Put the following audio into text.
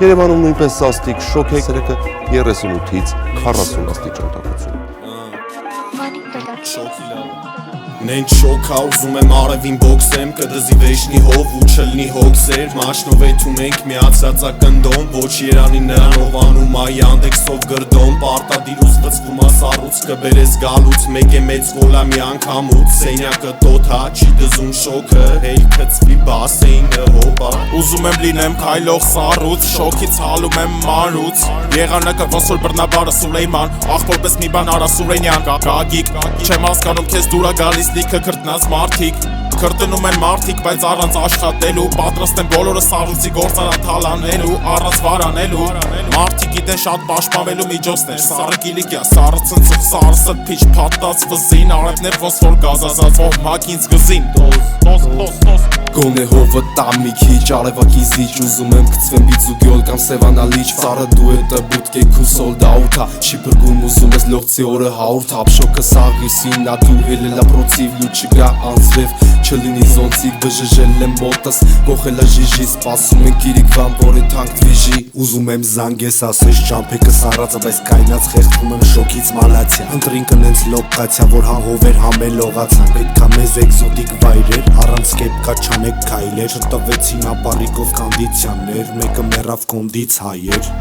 Երևանում նույնպես սաստիկ շոկ է, ցերեկը 38-ից 40 աստիճան տաքություն։ Նենց շոք ա ուզում եմ արևին բոքսեմ, կդզի վեշնի հով ու չլնի հոգսեր, մաշնով էթում ենք միացած ակնդոմ, ոչ երանի նրանով անում ա Յանդեքսով գրդոմ, պարտադիր ու ստծվում ա սառուց կբերես գալուց, մեկ է մեծ գոլա մի անգամուց, սենյակը տոթա, չի դզում շոքը, հեյլ կծվի բասեինը հոպա։ Ուզում եմ լինեմ քայլող սառուց, շոքից հալում եմ մարուց, եղանակը ոնց որ բռնաբարը Սուլեյման, աղբորպես մի բան արա Սուրենյան, գագիկ, չեմ հասկանում քեզ դուր ա գալիս լիքը քրտնած մարդիկ, քրտնում են մարդիկ, բայց առանց աշխատելու, պատրաստ են բոլորը սառույցի գործարան թալանելու, առանց վարանելու, մարդիկ գիտեն շատ պաշտպանվելու միջոցներ, սառը կիլիկյա, սառը ցնցող, սառը սրբիչ, փաթած վզին, արևներ ոնց որ գազազած ոհմակ ինձ գզին, Գոնե հովը տամ մի քիչ, արևակիզիչ, ուզում եմ գցվեմ բիծուգյոլ կամ սևանալիչ, ծառը դու էտը բուտկե քու սոլդաութա, չի բրգում ուզում ես լողցի օրը հարթ, ապշոկը սաղիսին, նա դու հելելա պրոցիվ, լու չգա անձրև, չլինի զոնցիկ, բժժել եմ մոտս, գողելա ժիժի, սպասում են կիրիկվան, որ են թանք դվիժի, ուզում եմ զանգես ասես ճամփեկը սառածը, բայց կայնած խեղդվում եմ շոկից մալացիա, ընտրինքը նենց լոկացիա, որ հաղով էր համելողացան, պետքա մեզ էկզոտիկ վայրեր, առանց կեպկա չանեք քայլեր, չտվեցին ապարիկով կոնդիցիաներ, մեկը մեռավ կոնդից հայեր